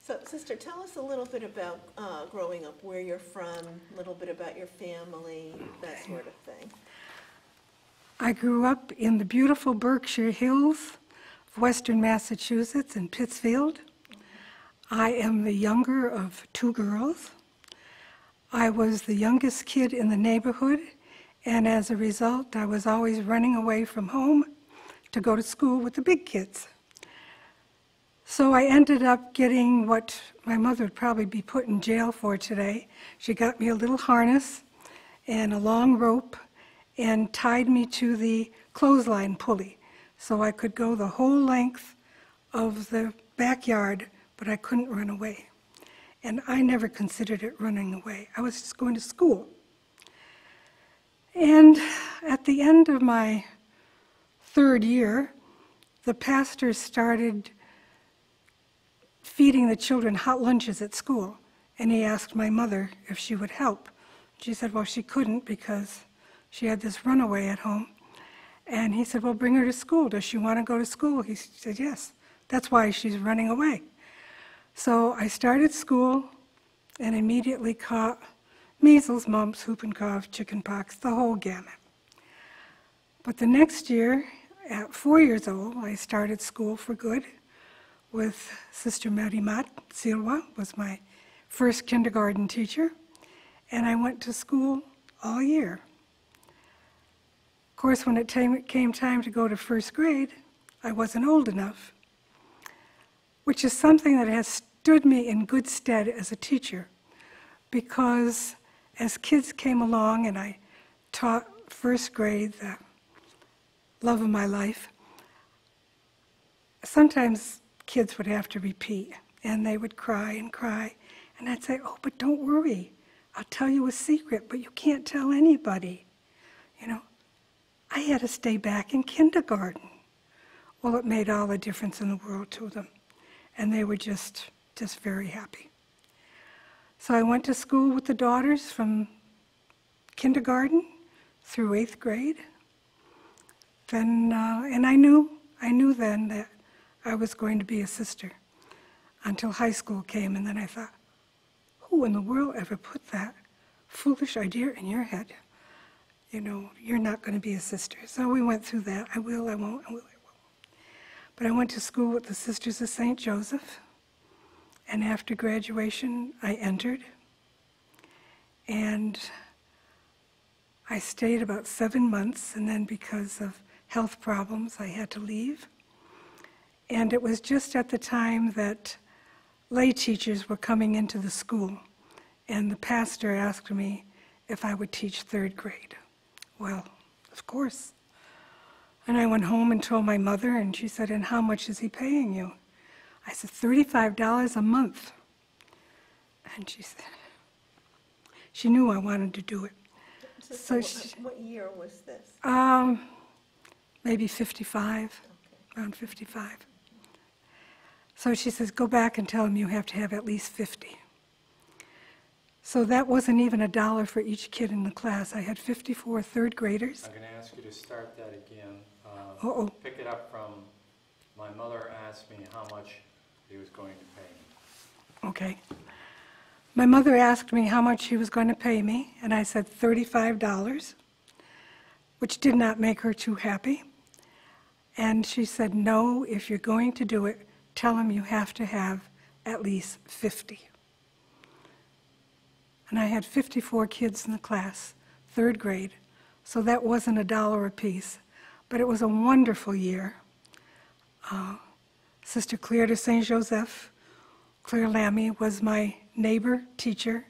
So, Sister, tell us a little bit about growing up, where you're from, a little bit about your family, that sort of thing. I grew up in the beautiful Berkshire Hills of western Massachusetts in Pittsfield. I am the younger of two girls. I was the youngest kid in the neighborhood, and as a result, I was always running away from home to go to school with the big kids. So I ended up getting what my mother would probably be put in jail for today. She got me a little harness and a long rope and tied me to the clothesline pulley so I could go the whole length of the backyard, but I couldn't run away. And I never considered it running away. I was just going to school. And at the end of my third year, the pastor started feeding the children hot lunches at school, and he asked my mother if she would help. She said, well, she couldn't because she had this runaway at home. And he said, well, bring her to school. Does she want to go to school? He said, yes. That's why she's running away. So I started school and immediately caught measles, mumps, whooping cough, chickenpox, the whole gamut. But the next year, at 4 years old, I started school for good with Sister Marimat Silva, was my first kindergarten teacher, and I went to school all year. Of course, when it came time to go to first grade, I wasn't old enough, which is something that has stood me in good stead as a teacher, because as kids came along and I taught first grade, the love of my life, sometimes kids would have to repeat, and they would cry, and I'd say, oh, but don't worry, I'll tell you a secret, but you can't tell anybody. You know, I had to stay back in kindergarten. Well, it made all the difference in the world to them, and they were just very happy. So I went to school with the daughters from kindergarten through 8th grade. Then, and I knew then that I was going to be a sister until high school came, and then I thought, who in the world ever put that foolish idea in your head? You know, you're not going to be a sister. So we went through that. I will, I won't, I will, I won't. But I went to school with the Sisters of St. Joseph, and after graduation, I entered. And I stayed about 7 months, and then because of health problems, I had to leave. And it was just at the time that lay teachers were coming into the school, and the pastor asked me if I would teach 3rd grade. Well, of course. And I went home and told my mother, and she said, and how much is he paying you? I said, $35 a month. And she said, she knew I wanted to do it. So what year was this? Maybe 55, Okay. around 55. So she says, go back and tell him you have to have at least 50. So that wasn't even $1 for each kid in the class. I had 54 3rd graders. I'm going to ask you to start that again. Uh-oh. Pick it up from, my mother asked me how much he was going to pay me. Okay. My mother asked me how much she was going to pay me, and I said $35, which did not make her too happy. And she said, no, if you're going to do it, tell him you have to have at least 50. And I had 54 kids in the class, 3rd grade, so that wasn't $1 a piece, but it was a wonderful year. Sister Claire de St. Joseph, Claire Lammy, was my neighbor teacher,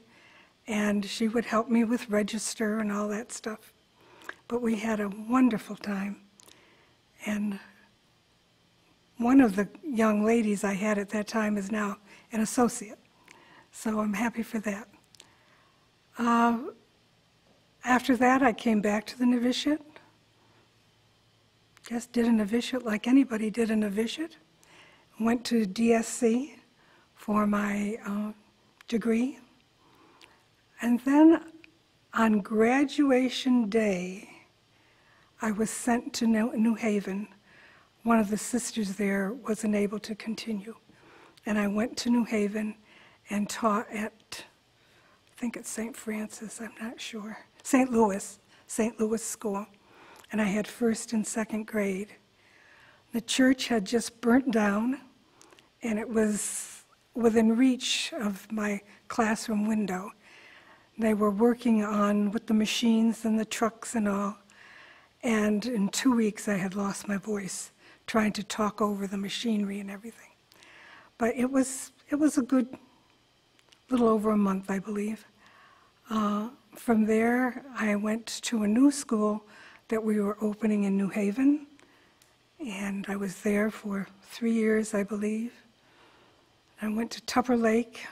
and she would help me with register and all that stuff. But we had a wonderful time. And one of the young ladies I had at that time is now an associate, so I'm happy for that. After that, I came back to the novitiate. Just did a novitiate like anybody did a novitiate. Went to DSC for my degree. And then on graduation day, I was sent to New Haven. One of the sisters there wasn't able to continue. and I went to New Haven and taught at, I think it's St. Francis, I'm not sure, St. Louis School, and I had first and second grade. The church had just burnt down, and it was within reach of my classroom window. They were working on with the machines and the trucks and all, and in 2 weeks I had lost my voice trying to talk over the machinery and everything. But it was a good little over a month, I believe. From there, I went to a new school that we were opening in New Haven, and I was there for 3 years, I believe. I went to Tupper Lake.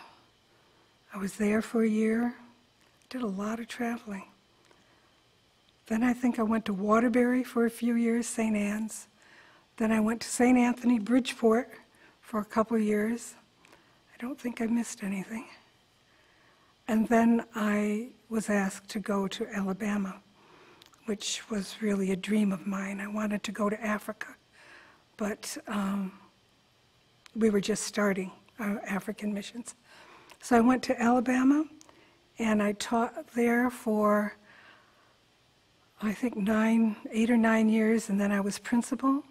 I was there for a year. Did a lot of traveling. Then I think I went to Waterbury for a few years, St. Anne's. Then I went to St. Anthony, Bridgeport for a couple of years. I don't think I missed anything. And then I was asked to go to Alabama, which was really a dream of mine. I wanted to go to Africa, but we were just starting our African missions. So I went to Alabama, and I taught there for, I think, 8 or 9 years, and then I was principal.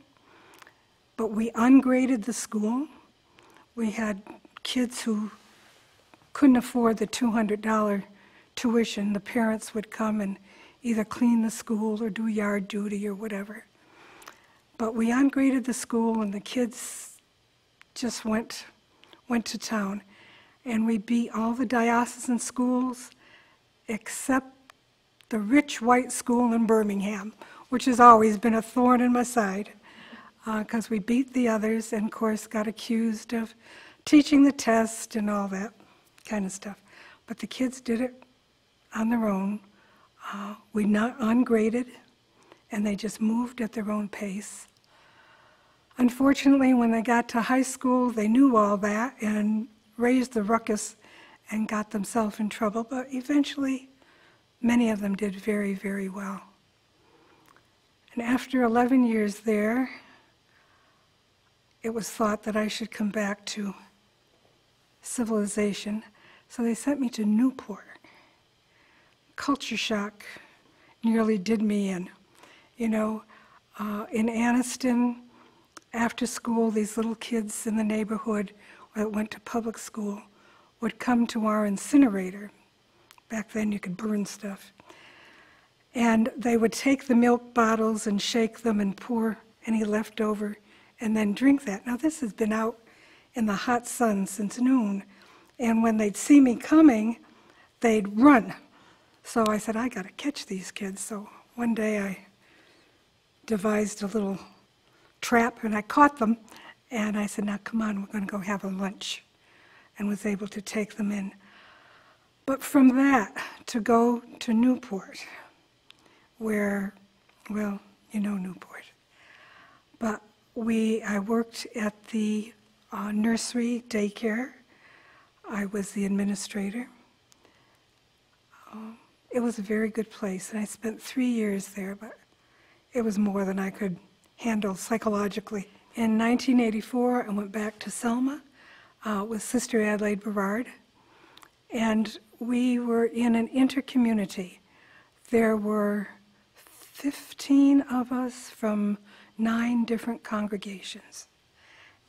But we ungraded the school. We had kids who couldn't afford the $200 tuition. The parents would come and either clean the school or do yard duty or whatever. But we ungraded the school, and the kids just went to town. And we beat all the diocesan schools except the rich white school in Birmingham, which has always been a thorn in my side, because we beat the others and, of course, got accused of teaching the test and all that kind of stuff. But the kids did it on their own. We not ungraded, and they just moved at their own pace. Unfortunately, when they got to high school, they knew all that and raised the ruckus and got themselves in trouble, but eventually many of them did very, very well. And after 11 years there, it was thought that I should come back to civilization, so they sent me to Newport. Culture shock nearly did me in. You know, in Anniston, after school, these little kids in the neighborhood that went to public school would come to our incinerator. Back then you could burn stuff. And they would take the milk bottles and shake them and pour any leftover and then drink that. Now this has been out in the hot sun since noon, and when they'd see me coming, they'd run. So I said, I gotta catch these kids. So one day I devised a little trap and I caught them, and I said, now come on, we're gonna go have a lunch, and was able to take them in. But from that, to go to Newport, where, well, you know Newport, but I worked at the nursery daycare. I was the administrator. It was a very good place, and I spent 3 years there, but it was more than I could handle psychologically. In 1984, I went back to Selma with Sister Adelaide Berard, and we were in an intercommunity. There were 15 of us from 9 different congregations,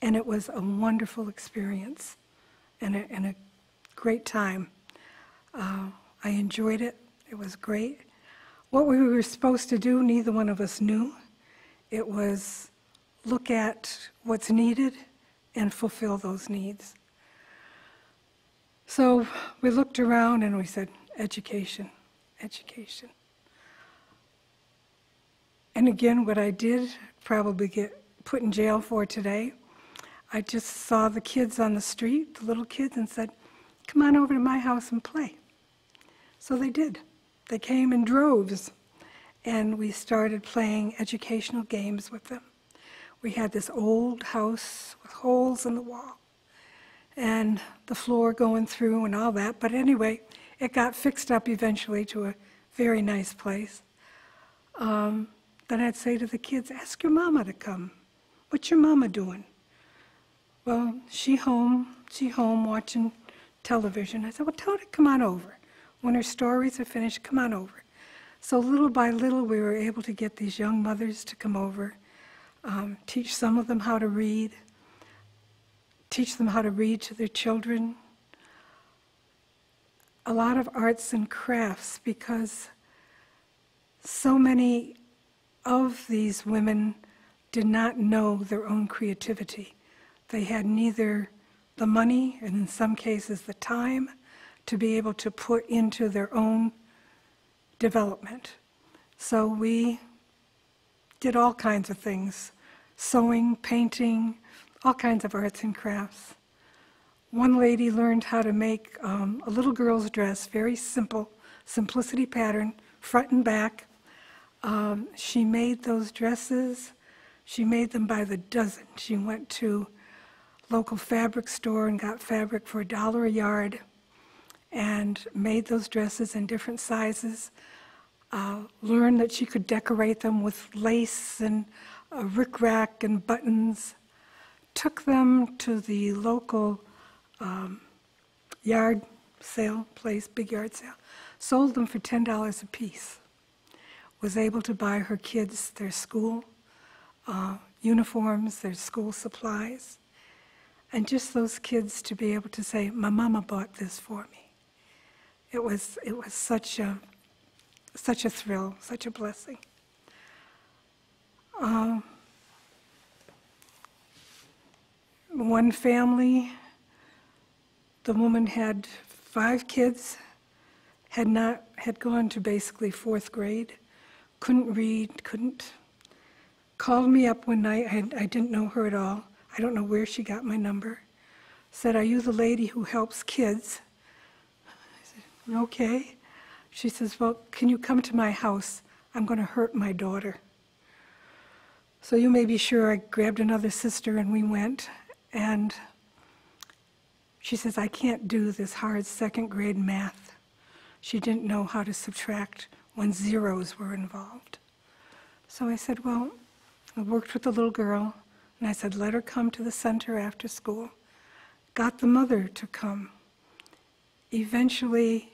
and it was a wonderful experience and a great time. I enjoyed it. It was great. What we were supposed to do, neither one of us knew. It was look at what's needed and fulfill those needs. So we looked around and we said, education, education. And again, what I did probably get put in jail for today, I just saw the kids on the street, the little kids, and said, come on over to my house and play. So they did. They came in droves, and we started playing educational games with them. We had this old house with holes in the wall and the floor going through and all that, but anyway, it got fixed up eventually to a very nice place. Then I'd say to the kids, ask your mama to come. What's your mama doing? well, she home watching television. I said, well, tell her to come on over. When her stories are finished, come on over. So little by little, we were able to get these young mothers to come over, teach some of them how to read, teach them how to read to their children. A lot of arts and crafts, because so many of these women did not know their own creativity. They had neither the money, and in some cases the time, to be able to put into their own development. So we did all kinds of things, sewing, painting, all kinds of arts and crafts. One lady learned how to make a little girl's dress, very simple, simplicity pattern, front and back. She made those dresses. She made them by the dozen. She went to local fabric store and got fabric for $1 a yard and made those dresses in different sizes. Learned that she could decorate them with lace and rickrack and buttons. Took them to the local yard sale place, big yard sale. Sold them for $10 a piece. Was able to buy her kids their school uniforms, their school supplies, and just those kids to be able to say, my mama bought this for me. It was such a thrill, such a blessing. One family, the woman had 5 kids, had gone to basically 4th grade, couldn't read, called me up one night. I didn't know her at all. I don't know where she got my number. Said, are you the lady who helps kids? I said, okay. She says, well, can you come to my house? I'm going to hurt my daughter. So you may be sure I grabbed another sister and we went. And she says, I can't do this hard 2nd grade math. She didn't know how to subtract when zeros were involved. So I said, well, I worked with the little girl, and I said, let her come to the center after school. Got the mother to come. Eventually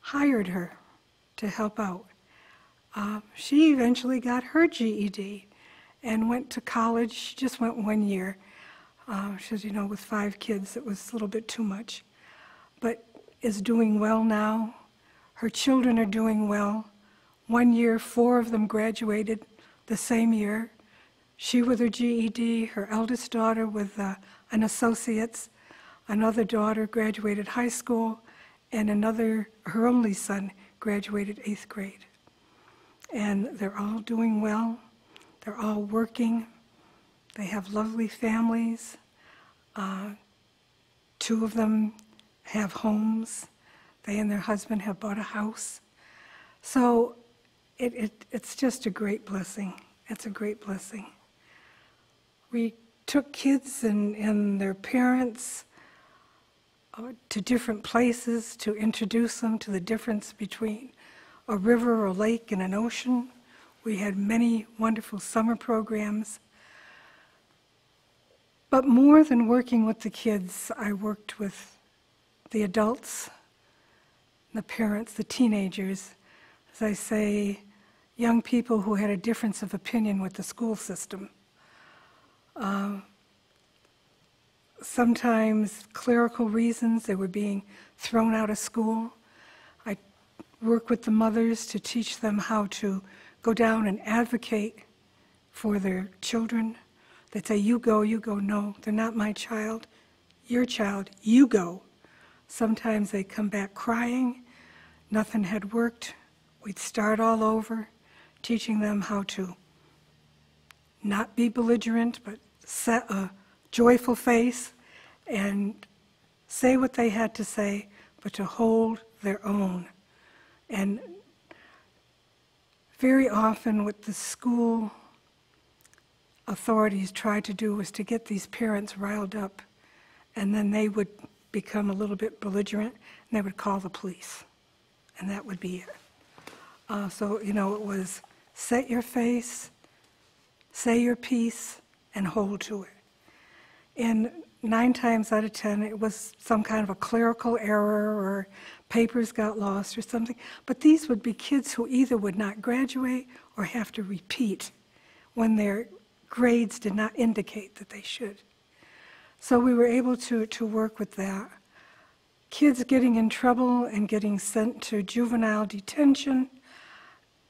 hired her to help out. She eventually got her GED and went to college. She just went 1 year. She says, with 5 kids, it was a little bit too much. But is doing well now. Her children are doing well. 1 year, 4 of them graduated the same year. She with her GED, her eldest daughter with an associate's, another daughter graduated high school, and her only son graduated 8th grade. And they're all doing well. They're all working. They have lovely families. 2 of them have homes. They and their husband have bought a house. So it's just a great blessing. It's a great blessing. We took kids and their parents to different places to introduce them to the difference between a river or a lake and an ocean. We had many wonderful summer programs. But more than working with the kids, I worked with the adults, the parents, the teenagers, as I say, young people who had a difference of opinion with the school system. Sometimes clerical reasons, they were being thrown out of school. I work with the mothers to teach them how to go down and advocate for their children. They'd say, you go, no, they're not my child, your child, you go. Sometimes they come back crying, nothing had worked. We'd start all over, teaching them how to not be belligerent, but set a joyful face and say what they had to say, but to hold their own. And very often what the school authorities tried to do was to get these parents riled up, and then they would become a little bit belligerent, and they would call the police, and that would be it. So, it was set your face, say your piece, and hold to it. And 9 times out of 10, it was some kind of a clerical error or papers got lost or something. But these would be kids who either would not graduate or have to repeat when their grades did not indicate that they should. So we were able to work with that. Kids getting in trouble and getting sent to juvenile detention,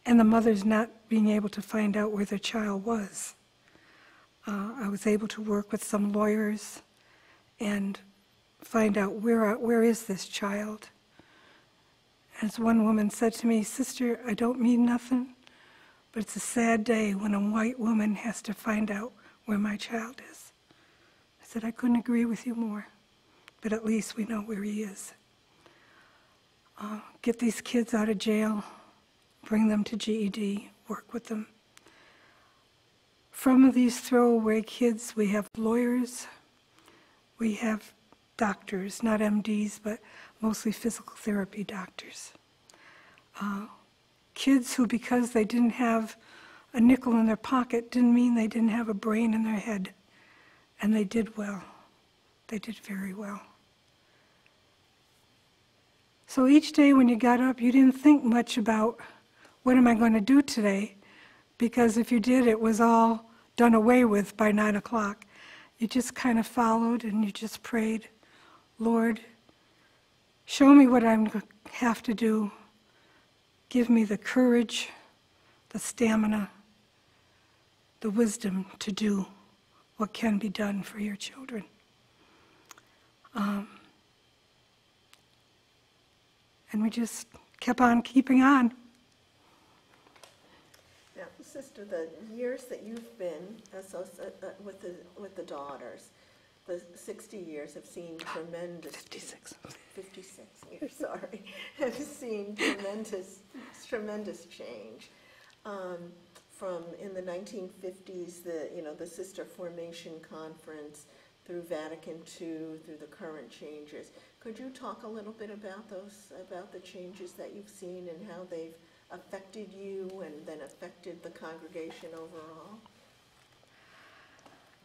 and the mothers not being able to find out where their child was. I was able to work with some lawyers and find out where is this child. As one woman said to me, "Sister, I don't mean nothing, but it's a sad day when a white woman has to find out where my child is." I said, "I couldn't agree with you more, but at least we know where he is." Get these kids out of jail, bring them to GED, work with them. From these throwaway kids, we have lawyers, we have doctors, not MDs, but mostly physical therapy doctors. Kids who, because they didn't have a nickel in their pocket, didn't mean they didn't have a brain in their head. And they did well. They did very well. So each day when you got up, you didn't think much about, what am I going to do today? Because if you did, it was all done away with by 9 o'clock. You just kind of followed and you just prayed, "Lord, show me what I have to do. Give me the courage, the stamina, the wisdom to do what can be done for your children." And we just kept on keeping on. Now, Sister, the years that you've been with the daughters, the 60 years have seen tremendous... 56 years, sorry, have seen tremendous change. From in the 1950s, the Sister Formation Conference, through Vatican II, through the current changes. Could you talk a little bit about the changes that you've seen and how they've affected you and then affected the congregation overall?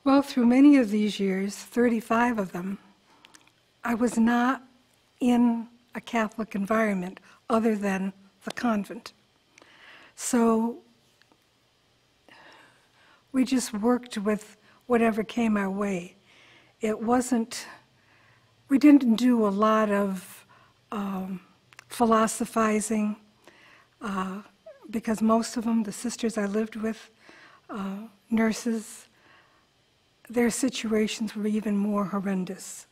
Well, through many of these years, 35 of them, I was not in a Catholic environment other than the convent. So we just worked with whatever came our way. We didn't do a lot of philosophizing, because most of them, the sisters I lived with, nurses, their situations were even more horrendous.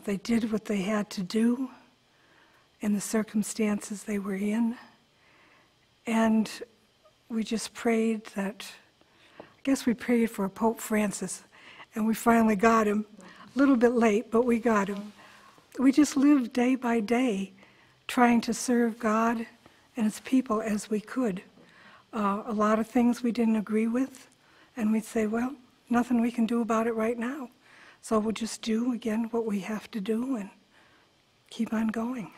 They did what they had to do in the circumstances they were in, and we just prayed that, I guess we prayed for Pope Francis, and we finally got him. A little bit late, but we got him. We just lived day by day trying to serve God and His people as we could. A lot of things we didn't agree with, and we'd say, well, nothing we can do about it right now. So we'll just do, again, what we have to do and keep on going.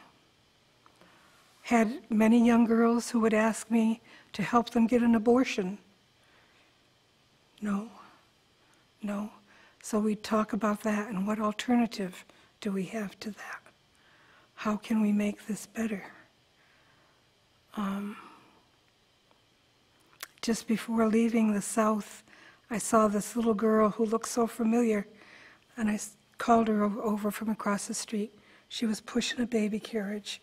Had many young girls who would ask me to help them get an abortion. No. So we talk about that and what alternative do we have to that? How can we make this better? Just before leaving the South, I saw this little girl who looked so familiar, and I called her over from across the street. She was pushing a baby carriage.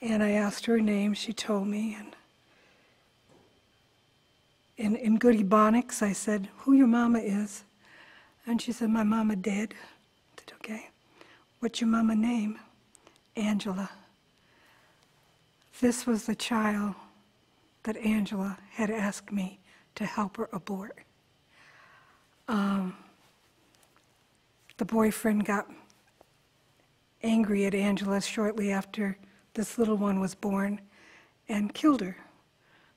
And I asked her name, she told me, and in good Ebonics, I said, "Who your mama is?" And she said, "My mama dead." I said, "Okay. What's your mama name?" "Angela." This was the child that Angela had asked me to help her abort. The boyfriend got angry at Angela shortly after this little one was born and killed her.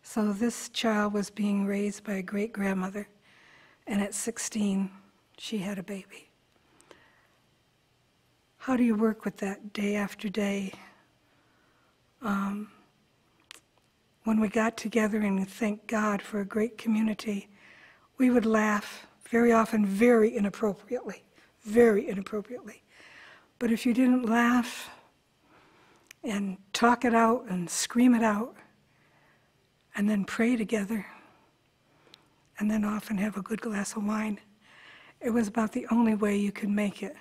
So this child was being raised by a great-grandmother, and at 16, she had a baby. How do you work with that day after day? When we got together and thank God for a great community, we would laugh very often very inappropriately, very inappropriately. But if you didn't laugh and talk it out and scream it out, and then pray together, and then often have a good glass of wine, it was about the only way you could make it.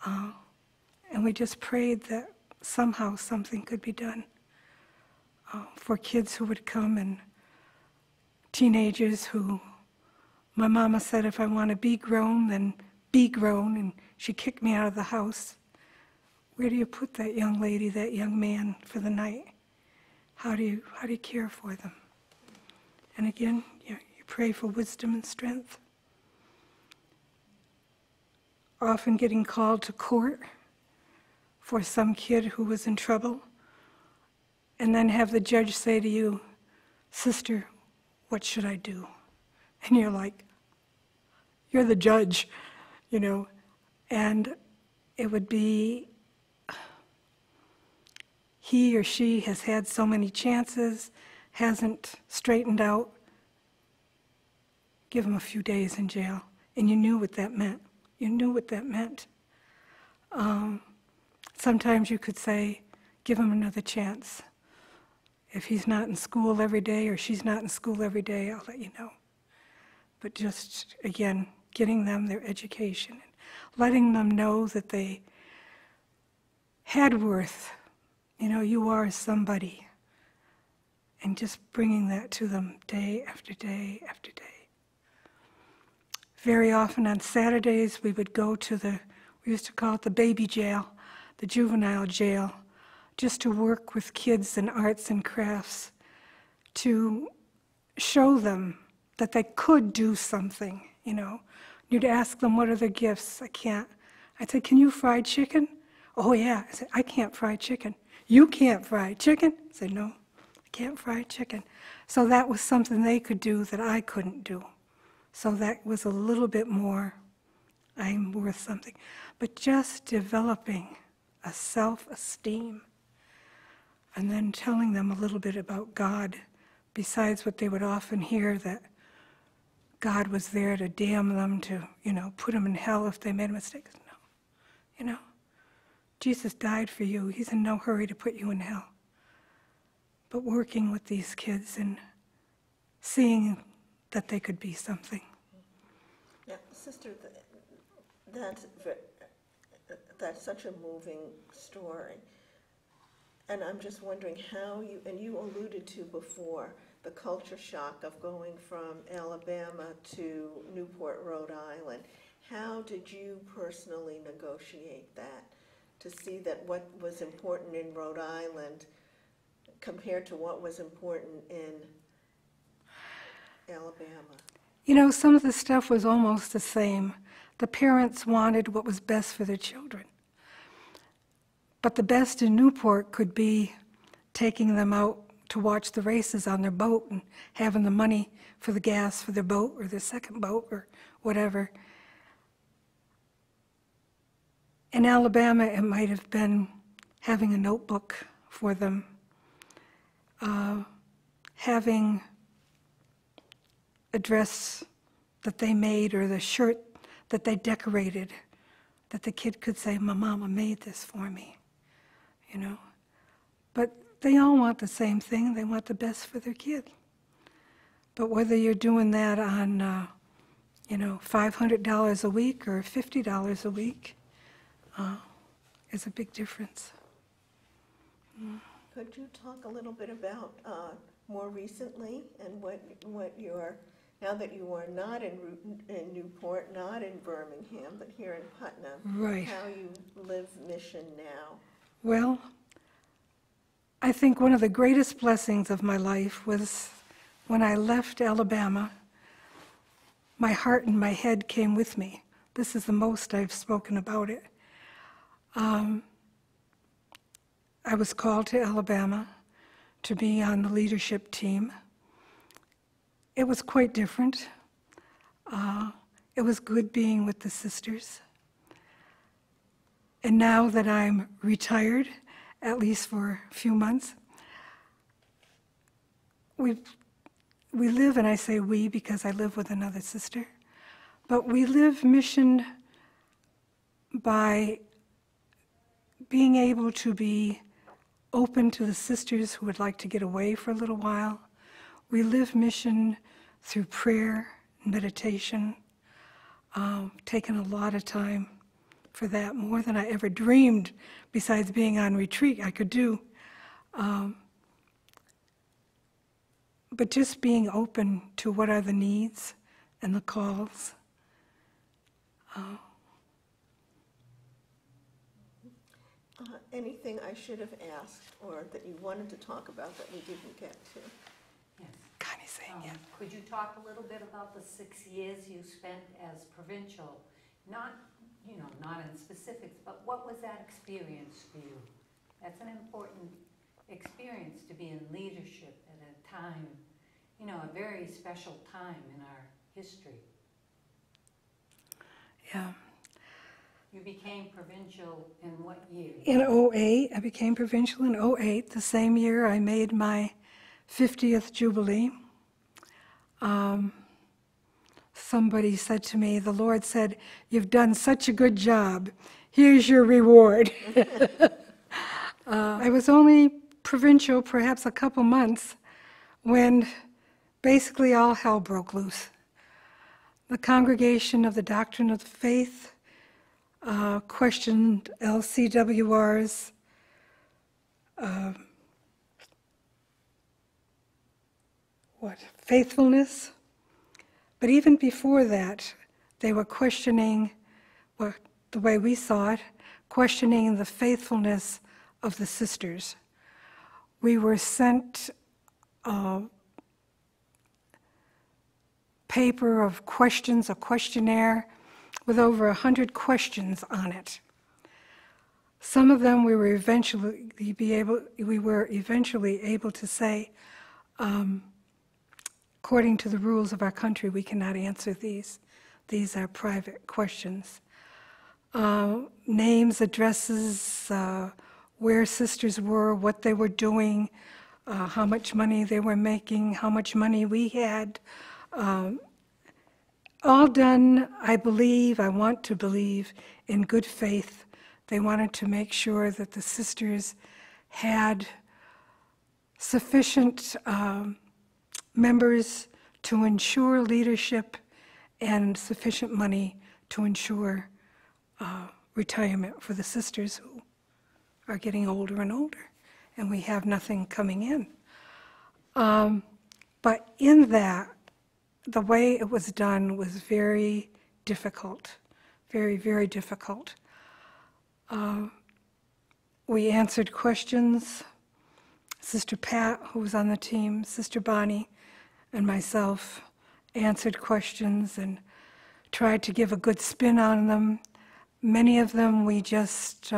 And we just prayed that somehow something could be done for kids who would come and teenagers who, my mama said, if I want to be grown, then be grown, and she kicked me out of the house. Where do you put that young lady, that young man for the night? How do you care for them? And again, you pray for wisdom and strength. Often getting called to court for some kid who was in trouble, and then have the judge say to you, "Sister, what should I do?" And you're like, you're the judge, you know. And it would be, he or she has had so many chances, hasn't straightened out, give him a few days in jail. And you knew what that meant. You knew what that meant. Sometimes you could say, give him another chance. If he's not in school every day or she's not in school every day, I'll let you know. But just, again, getting them their education, and letting them know that they had worth. You know, you are somebody. And just bringing that to them day after day after day. Very often on Saturdays, we would go to we used to call it the baby jail, the juvenile jail, just to work with kids in arts and crafts, to show them that they could do something, you know. You'd ask them, what are their gifts? I can't. I'd say, can you fry chicken? Oh, yeah. I said, I can't fry chicken. You can't fry chicken? I said, no, I can't fry chicken. So that was something they could do that I couldn't do. So that was a little bit more, I'm worth something. But just developing a self-esteem, and then telling them a little bit about God, besides what they would often hear, that God was there to damn them, to, you know, put them in hell if they made mistakes. No, you know, Jesus died for you. He's in no hurry to put you in hell. But working with these kids and seeing that they could be something. Yeah, Sister, that's such a moving story. And I'm just wondering how you alluded to before, the culture shock of going from Alabama to Newport, Rhode Island. How did you personally negotiate that, to see that what was important in Rhode Island compared to what was important in Alabama? You know, some of the stuff was almost the same. The parents wanted what was best for their children. But the best in Newport could be taking them out to watch the races on their boat and having the money for the gas for their boat or their second boat or whatever. In Alabama, it might have been having a notebook for them, having a dress that they made or the shirt that they decorated, that the kid could say, my mama made this for me, you know. But they all want the same thing. They want the best for their kid. But whether you're doing that on, you know, $500 a week or $50 a week is a big difference. Could you talk a little bit about more recently and what your, now that you are not in Newport, not in Birmingham, but here in Putnam, Right. how you live mission now? Well, I think one of the greatest blessings of my life was when I left Alabama, my heart and my head came with me. This is the most I've spoken about it. I was called to Alabama to be on the leadership team. It was quite different. It was good being with the sisters. And now that I'm retired, at least for a few months, we live, and I say we because I live with another sister, But we live mission by being able to be open to the sisters who would like to get away for a little while. We live mission through prayer, meditation, taking a lot of time for that, more than I ever dreamed, besides being on retreat, I could do. But just being open to what are the needs and the calls. Anything I should have asked or that you wanted to talk about that we didn't get to? Yes. Connie's saying yes. Could you talk a little bit about the 6 years you spent as provincial? Not, not in specifics, but what was that experience for you? That's an important experience to be in leadership at a time, a very special time in our history. Yeah. You became provincial in what year? In '08, I became provincial in '08, the same year I made my 50th Jubilee. Somebody said to me, the Lord said, "You've done such a good job. Here's your reward." I was only provincial perhaps a couple months when basically all hell broke loose. The Congregation of the Doctrine of the Faith questioned LCWR's faithfulness. But even before that, they were questioning, well, the way we saw it, questioning the faithfulness of the sisters. We were sent a paper of questions, a questionnaire, with over 100 questions on it. Some of them we were eventually able to say, according to the rules of our country, we cannot answer these. These are private questions. Names, addresses, where sisters were, what they were doing, how much money they were making, how much money we had. All done, I want to believe, in good faith. They wanted to make sure that the sisters had sufficient members to ensure leadership and sufficient money to ensure retirement for the sisters who are getting older and older, and we have nothing coming in. But in that, the way it was done was very difficult, very, very difficult. We answered questions. Sister Pat, who was on the team, Sister Bonnie, and myself answered questions and tried to give a good spin on them. Many of them we just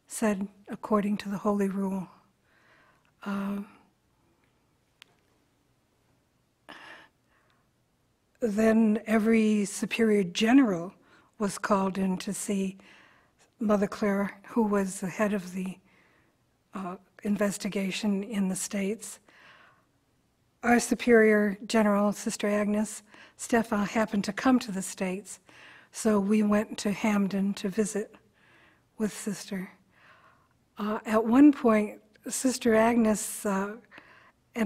said according to the Holy Rule. Then every superior general was called in to see Mother Clara, who was the head of the investigation in the States. Our superior general, Sister Agnes Stefan, happened to come to the States, so we went to Hamden to visit with Sister. At one point, Sister Agnes, and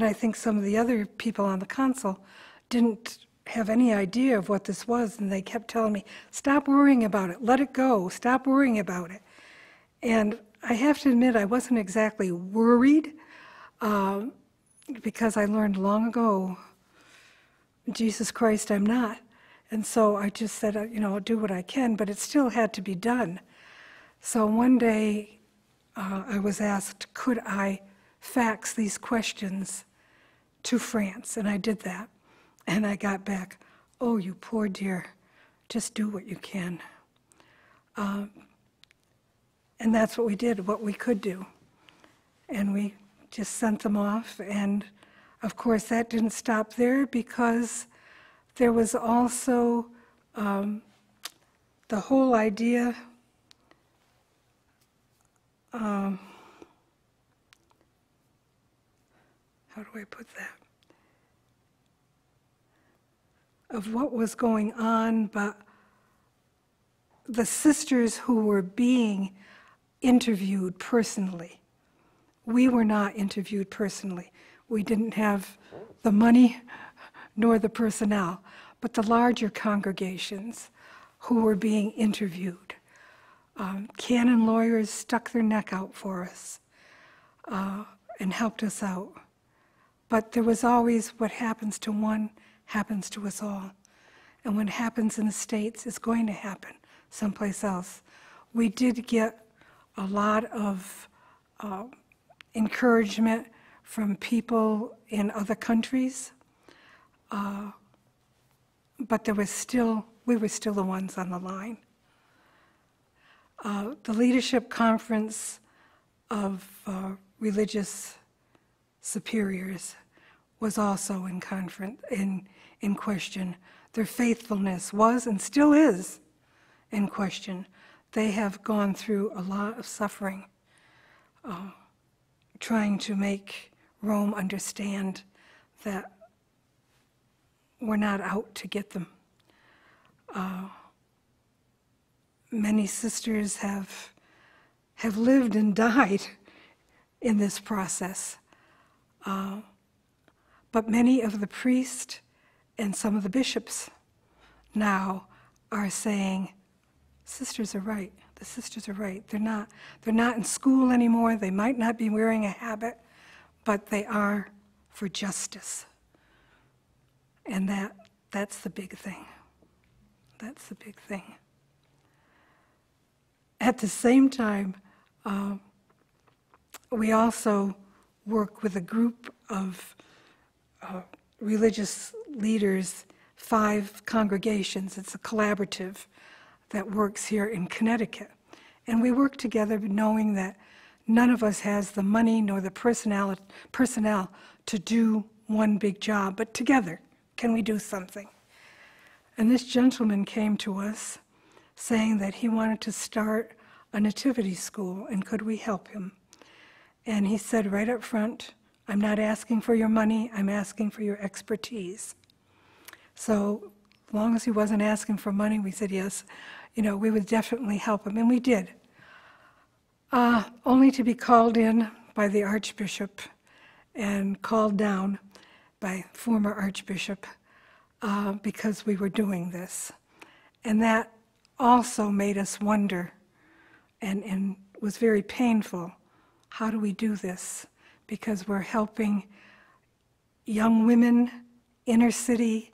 I think some of the other people on the council, didn't have any idea of what this was, and they kept telling me, "Stop worrying about it, let it go, stop worrying about it." And I have to admit, I wasn't exactly worried, because I learned long ago, Jesus Christ, I'm not. And so I just said, I'll do what I can, but it still had to be done. So one day, I was asked, could I fax these questions to France? And I did that. And I got back, "Oh, you poor dear, just do what you can." And that's what we did, what we could do. And we just sent them off. And of course, that didn't stop there, because there was also the whole idea how do I put that? of what was going on, but the sisters who were being interviewed personally, we were not interviewed personally. We didn't have the money nor the personnel, but the larger congregations who were being interviewed. Canon lawyers stuck their neck out for us and helped us out. But there was always what happens to one happens to us all. And what happens in the States is going to happen someplace else. We did get a lot of encouragement from people in other countries, but we were still the ones on the line. The leadership conference of religious superiors was also in question. Their faithfulness was and still is in question. They have gone through a lot of suffering trying to make Rome understand that we're not out to get them. Many sisters have lived and died in this process. But many of the priests and some of the bishops now are saying, sisters are right, the sisters are right. They're not in school anymore, they might not be wearing a habit, but they are for justice. And that's the big thing. That's the big thing. At the same time, we also work with a group of religious leaders, 5 congregations. It's a collaborative that works here in Connecticut. And we work together knowing that none of us has the money nor the personnel to do one big job, but together, can we do something? And this gentleman came to us saying that he wanted to start a nativity school, and could we help him? And he said right up front, I'm not asking for your money, I'm asking for your expertise. So as long as he wasn't asking for money, we said yes, we would definitely help him, and we did. Only to be called in by the Archbishop and called down by former Archbishop because we were doing this. And that also made us wonder and was very painful. How do we do this? Because we're helping young women, inner city,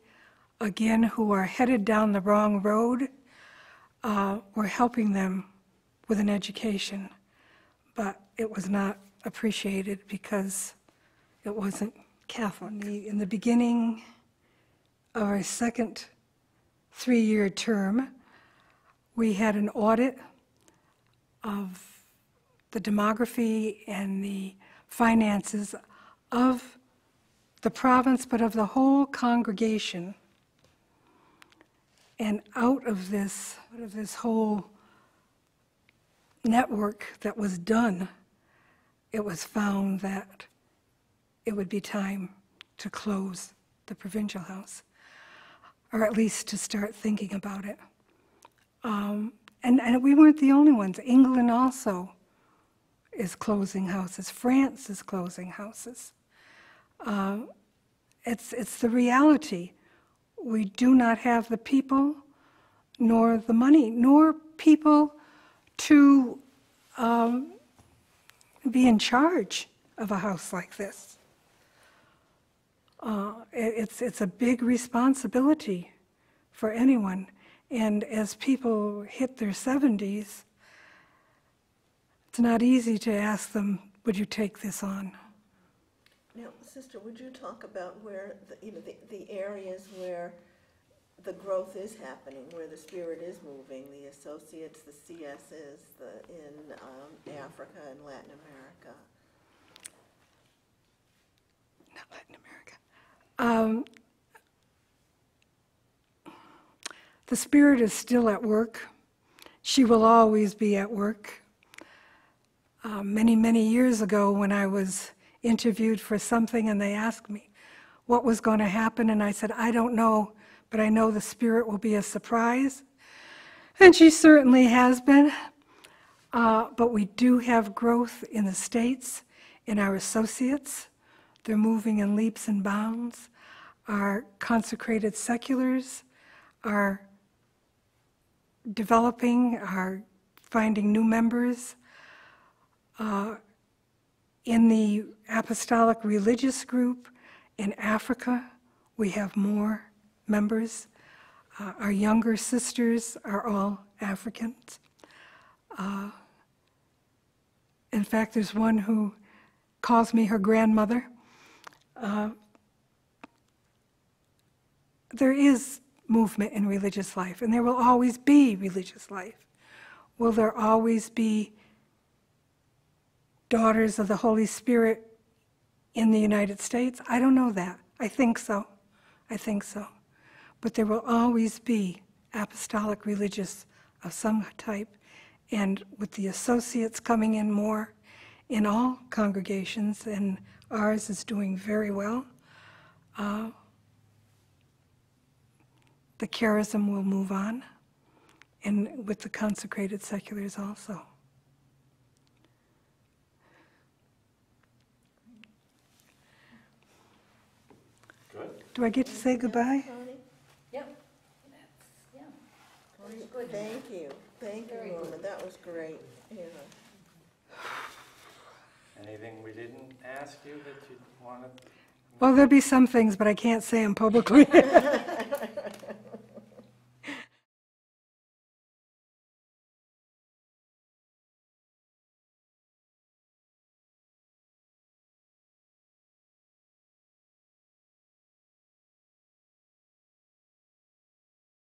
again, who are headed down the wrong road. We're helping them with an education, but it was not appreciated because it wasn't Catholic. In the beginning of our second 3-year term, we had an audit of the demography and the finances of the province, but of the whole congregation. And out of this whole network that was done, it was found that it would be time to close the provincial house, or at least to start thinking about it. And we weren't the only ones. England also is closing houses. France is closing houses. It's the reality. We do not have the people, nor the money, nor people to be in charge of a house like this. It's a big responsibility for anyone. And as people hit their 70s, it's not easy to ask them, would you take this on? Now, Sister, would you talk about where, the areas where the growth is happening, where the Spirit is moving, the associates, the CSs, in Africa and Latin America? Not Latin America. The Spirit is still at work. She will always be at work. Many, many years ago when I was interviewed for something and they asked me what was going to happen, and I said, I don't know, but I know the Spirit will be a surprise, and she certainly has been. But we do have growth in the States, in our associates. They're moving in leaps and bounds. Our consecrated seculars are developing, are finding new members. In the apostolic religious group in Africa, we have more members. Our younger sisters are all Africans. In fact, there's one who calls me her grandmother. There is movement in religious life, and there will always be religious life. Will there always be daughters of the Holy Spirit in the United States? I don't know that. I think so. I think so. But there will always be apostolic religious of some type, and with the associates coming in more in all congregations, and ours is doing very well, the charism will move on, and with the consecrated seculars also. Good. Do I get to say goodbye? Connie? Yep. That's good. Thank you. Thank you, Very Norma. good. That was great. Yeah. Anything we didn't ask you that you wanted? Well, there'll be some things, but I can't say them publicly.